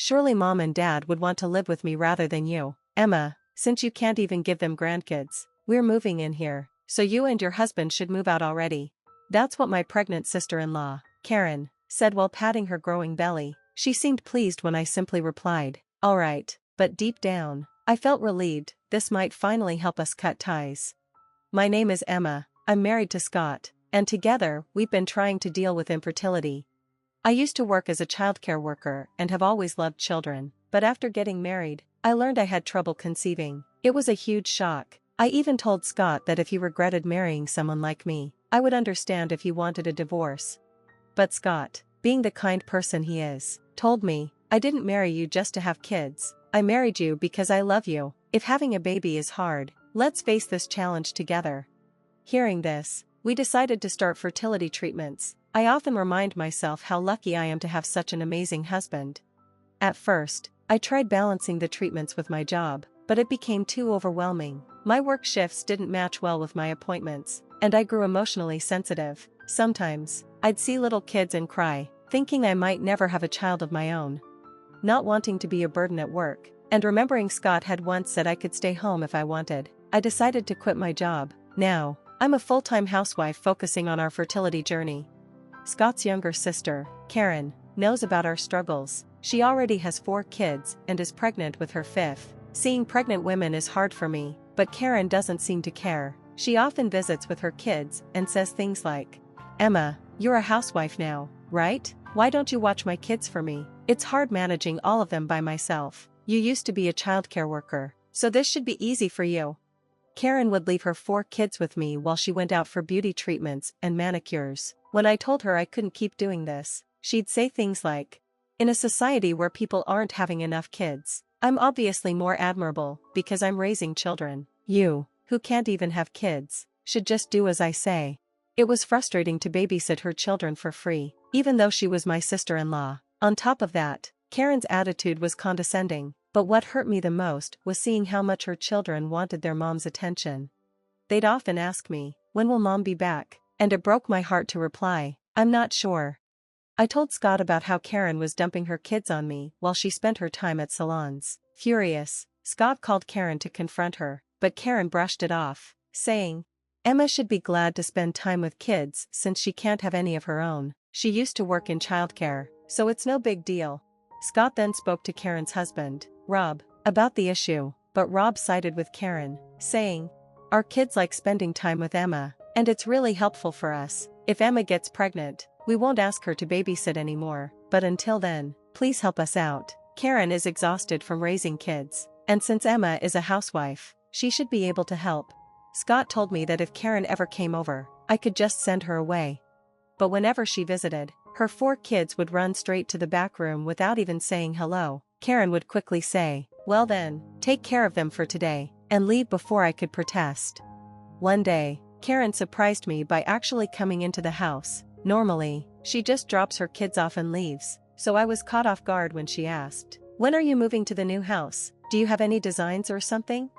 Surely mom and dad would want to live with me rather than you, Emma, since you can't even give them grandkids. We're moving in here, so you and your husband should move out already. That's what my pregnant sister-in-law, Karen, said while patting her growing belly. She seemed pleased when I simply replied, all right, but deep down, I felt relieved. This might finally help us cut ties. My name is Emma, I'm married to Scott, and together, we've been trying to deal with infertility. I used to work as a childcare worker and have always loved children, but after getting married, I learned I had trouble conceiving. It was a huge shock. I even told Scott that if he regretted marrying someone like me, I would understand if he wanted a divorce. But Scott, being the kind person he is, told me, I didn't marry you just to have kids. I married you because I love you. If having a baby is hard, let's face this challenge together. Hearing this, we decided to start fertility treatments. I often remind myself how lucky I am to have such an amazing husband. At first, I tried balancing the treatments with my job, but it became too overwhelming. My work shifts didn't match well with my appointments, and I grew emotionally sensitive. Sometimes, I'd see little kids and cry, thinking I might never have a child of my own. Not wanting to be a burden at work, and remembering Scott had once said I could stay home if I wanted, I decided to quit my job. Now, I'm a full-time housewife focusing on our fertility journey. Scott's younger sister, Karen, knows about our struggles. She already has 4 kids and is pregnant with her 5th. Seeing pregnant women is hard for me, but Karen doesn't seem to care. She often visits with her kids and says things like, Emma, you're a housewife now, right? Why don't you watch my kids for me? It's hard managing all of them by myself. You used to be a childcare worker, so this should be easy for you. Karen would leave her 4 kids with me while she went out for beauty treatments and manicures. When I told her I couldn't keep doing this, she'd say things like, in a society where people aren't having enough kids, I'm obviously more admirable because I'm raising children. You, who can't even have kids, should just do as I say. It was frustrating to babysit her children for free, even though she was my sister-in-law. On top of that, Karen's attitude was condescending, but what hurt me the most was seeing how much her children wanted their mom's attention. They'd often ask me, when will mom be back? And it broke my heart to reply, I'm not sure. I told Scott about how Karen was dumping her kids on me while she spent her time at salons. Furious, Scott called Karen to confront her, but Karen brushed it off, saying, Emma should be glad to spend time with kids since she can't have any of her own. She used to work in childcare, so it's no big deal. Scott then spoke to Karen's husband, Rob, about the issue, but Rob sided with Karen, saying, our kids like spending time with Emma, and it's really helpful for us. If Emma gets pregnant, we won't ask her to babysit anymore, but until then, please help us out. Karen is exhausted from raising kids, and since Emma is a housewife, she should be able to help. Scott told me that if Karen ever came over, I could just send her away. But whenever she visited, her 4 kids would run straight to the back room without even saying hello. Karen would quickly say, well then, take care of them for today, and leave before I could protest. One day, Karen surprised me by actually coming into the house. Normally, she just drops her kids off and leaves, so I was caught off guard when she asked, when are you moving to the new house? Do you have any designs or something?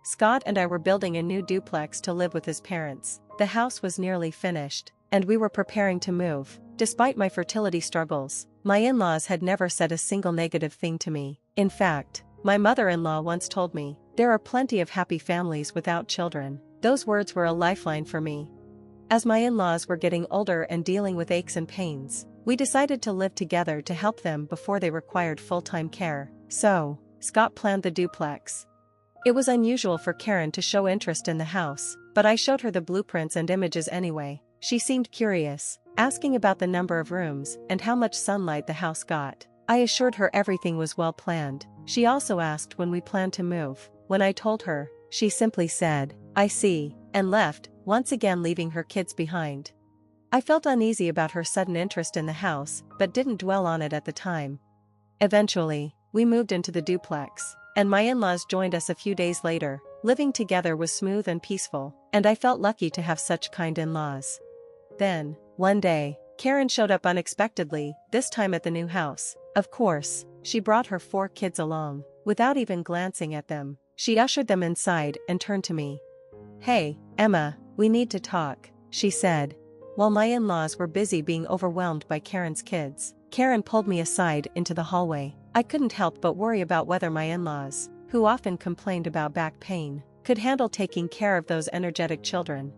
Scott and I were building a new duplex to live with his parents. The house was nearly finished, and we were preparing to move. Despite my fertility struggles, my in-laws had never said a single negative thing to me. In fact, my mother-in-law once told me, there are plenty of happy families without children. Those words were a lifeline for me. As my in-laws were getting older and dealing with aches and pains, we decided to live together to help them before they required full-time care. So, Scott planned the duplex. It was unusual for Karen to show interest in the house, but I showed her the blueprints and images anyway. She seemed curious, asking about the number of rooms and how much sunlight the house got. I assured her everything was well planned. She also asked when we planned to move. When I told her, she simply said, I see, and left, once again leaving her kids behind. I felt uneasy about her sudden interest in the house, but didn't dwell on it at the time. Eventually, we moved into the duplex, and my in-laws joined us a few days later. Living together was smooth and peaceful, and I felt lucky to have such kind in-laws. Then, one day, Karen showed up unexpectedly, this time at the new house. Of course, she brought her 4 kids along. Without even glancing at them, she ushered them inside and turned to me. Hey, Emma, we need to talk, she said. While my in-laws were busy being overwhelmed by Karen's kids, Karen pulled me aside into the hallway. I couldn't help but worry about whether my in-laws, who often complained about back pain, could handle taking care of those energetic children.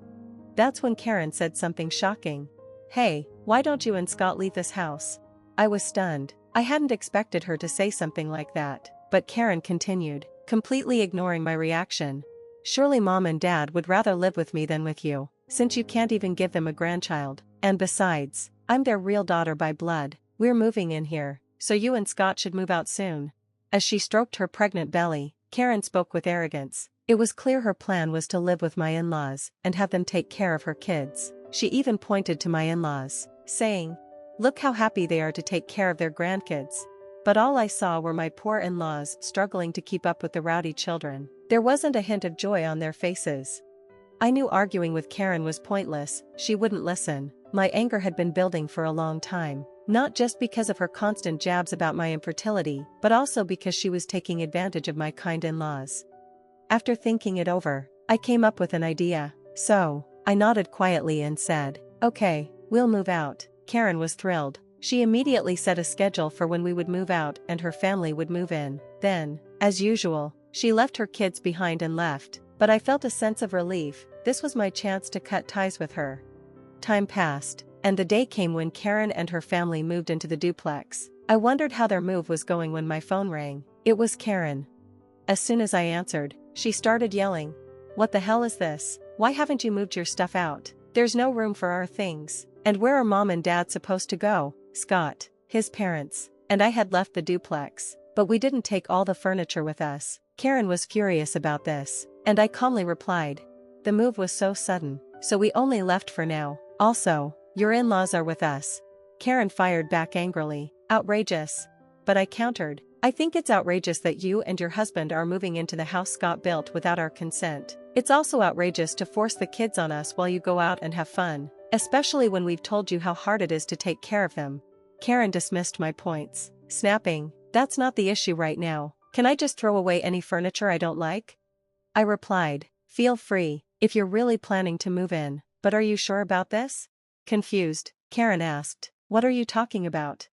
That's when Karen said something shocking. "Hey, why don't you and Scott leave this house?" I was stunned. I hadn't expected her to say something like that, but Karen continued, completely ignoring my reaction. "Surely Mom and Dad would rather live with me than with you, since you can't even give them a grandchild. And besides, I'm their real daughter by blood. We're moving in here, so you and Scott should move out soon." As she stroked her pregnant belly, Karen spoke with arrogance. It was clear her plan was to live with my in-laws and have them take care of her kids. She even pointed to my in-laws, saying, "Look how happy they are to take care of their grandkids." But all I saw were my poor in-laws struggling to keep up with the rowdy children. There wasn't a hint of joy on their faces. I knew arguing with Karen was pointless. She wouldn't listen. My anger had been building for a long time, not just because of her constant jabs about my infertility, but also because she was taking advantage of my kind in-laws. After thinking it over, I came up with an idea. So, I nodded quietly and said, "Okay, we'll move out." Karen was thrilled. She immediately set a schedule for when we would move out and her family would move in. Then, as usual, she left her kids behind and left, but I felt a sense of relief. This was my chance to cut ties with her. Time passed, and the day came when Karen and her family moved into the duplex. I wondered how their move was going when my phone rang. It was Karen. As soon as I answered, she started yelling, "What the hell is this? Why haven't you moved your stuff out? There's no room for our things. And where are Mom and Dad supposed to go?" Scott, his parents, and I had left the duplex, but we didn't take all the furniture with us. Karen was furious about this, and I calmly replied, "The move was so sudden, so we only left for now. Also, your in-laws are with us." Karen fired back angrily, "Outrageous." But I countered, "I think it's outrageous that you and your husband are moving into the house Scott built without our consent. It's also outrageous to force the kids on us while you go out and have fun, especially when we've told you how hard it is to take care of them." Karen dismissed my points, snapping, "That's not the issue right now. Can I just throw away any furniture I don't like?" I replied, "Feel free, if you're really planning to move in, but are you sure about this?" Confused, Karen asked, "What are you talking about?"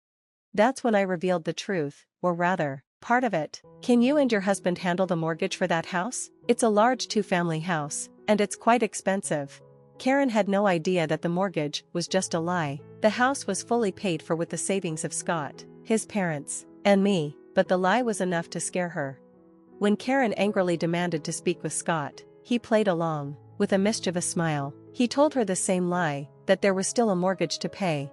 That's when I revealed the truth, or rather, part of it. "Can you and your husband handle the mortgage for that house? It's a large two-family house, and it's quite expensive." Karen had no idea that the mortgage was just a lie. The house was fully paid for with the savings of Scott, his parents, and me, but the lie was enough to scare her. When Karen angrily demanded to speak with Scott, he played along. With a mischievous smile, he told her the same lie, that there was still a mortgage to pay.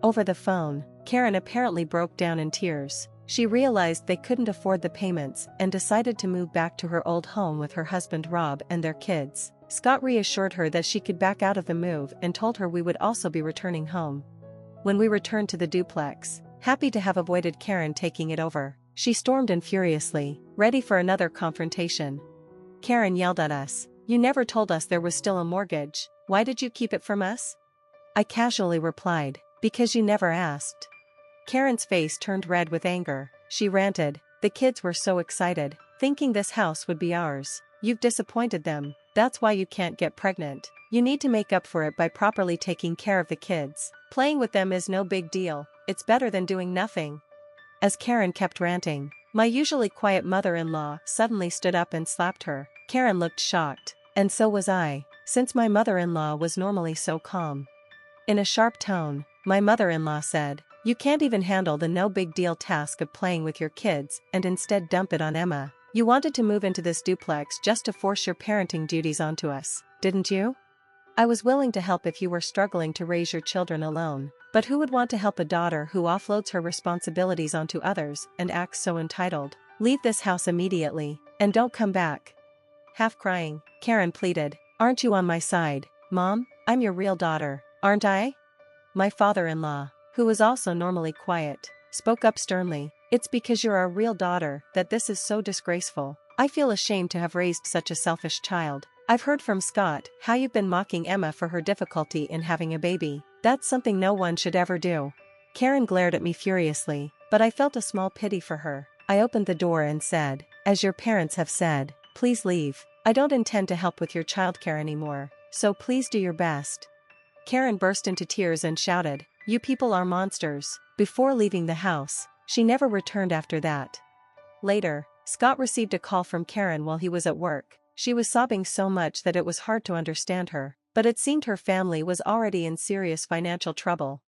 Over the phone, Karen apparently broke down in tears. She realized they couldn't afford the payments and decided to move back to her old home with her husband Rob and their kids. Scott reassured her that she could back out of the move and told her we would also be returning home. When we returned to the duplex, happy to have avoided Karen taking it over, she stormed in furiously, ready for another confrontation. Karen yelled at us, "You never told us there was still a mortgage. Why did you keep it from us?" I casually replied, "Because you never asked." Karen's face turned red with anger. She ranted, "The kids were so excited, thinking this house would be ours. You've disappointed them. That's why you can't get pregnant. You need to make up for it by properly taking care of the kids. Playing with them is no big deal. It's better than doing nothing." As Karen kept ranting, my usually quiet mother-in-law suddenly stood up and slapped her. Karen looked shocked, and so was I, since my mother-in-law was normally so calm. In a sharp tone, my mother-in-law said, "You can't even handle the no-big-deal task of playing with your kids and instead dump it on Emma. You wanted to move into this duplex just to force your parenting duties onto us, didn't you? I was willing to help if you were struggling to raise your children alone, but who would want to help a daughter who offloads her responsibilities onto others and acts so entitled? Leave this house immediately, and don't come back." Half crying, Karen pleaded, "Aren't you on my side, Mom? I'm your real daughter, aren't I?" My father-in-law, who was also normally quiet, spoke up sternly, "It's because you're our real daughter that this is so disgraceful. I feel ashamed to have raised such a selfish child. I've heard from Scott how you've been mocking Emma for her difficulty in having a baby. That's something no one should ever do." Karen glared at me furiously, but I felt a small pity for her. I opened the door and said, "As your parents have said, please leave. I don't intend to help with your childcare anymore, so please do your best." Karen burst into tears and shouted, "You people are monsters." Before leaving the house, She never returned after that. Later, Scott received a call from Karen while he was at work. She was sobbing so much that it was hard to understand her, but it seemed her family was already in serious financial trouble.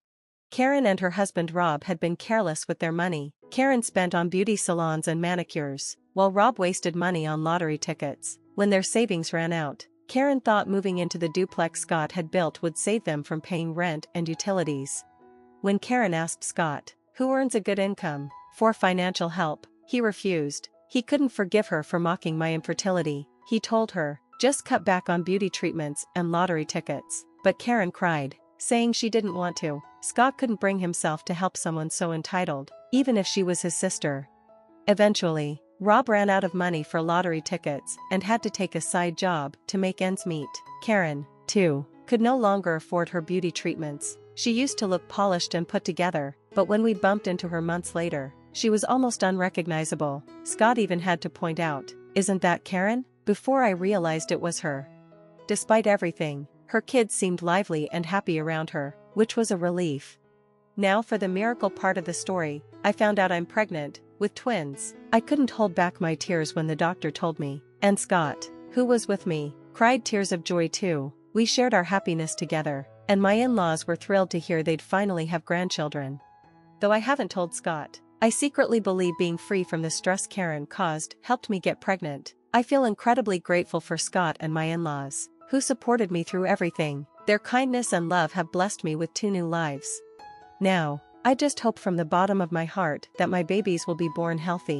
Karen and her husband Rob had been careless with their money. Karen spent on beauty salons and manicures, while Rob wasted money on lottery tickets. When their savings ran out, Karen thought moving into the duplex Scott had built would save them from paying rent and utilities. When Karen asked Scott, who earns a good income, for financial help, he refused. He couldn't forgive her for mocking my infertility. He told her, just cut back on beauty treatments and lottery tickets. But Karen cried, saying she didn't want to. Scott couldn't bring himself to help someone so entitled, even if she was his sister. Eventually, Rob ran out of money for lottery tickets and had to take a side job to make ends meet. Karen, too, could no longer afford her beauty treatments. She used to look polished and put together, but when we bumped into her months later, she was almost unrecognizable. Scott even had to point out, "Isn't that Karen?" before I realized it was her. Despite everything, her kids seemed lively and happy around her, which was a relief. Now for the miracle part of the story. I found out I'm pregnant, with twins. I couldn't hold back my tears when the doctor told me, and Scott, who was with me, cried tears of joy too. We shared our happiness together, and my in-laws were thrilled to hear they'd finally have grandchildren. Though I haven't told Scott, I secretly believe being free from the stress Karen caused helped me get pregnant. I feel incredibly grateful for Scott and my in-laws, who supported me through everything. Their kindness and love have blessed me with 2 new lives. Now, I just hope from the bottom of my heart that my babies will be born healthy.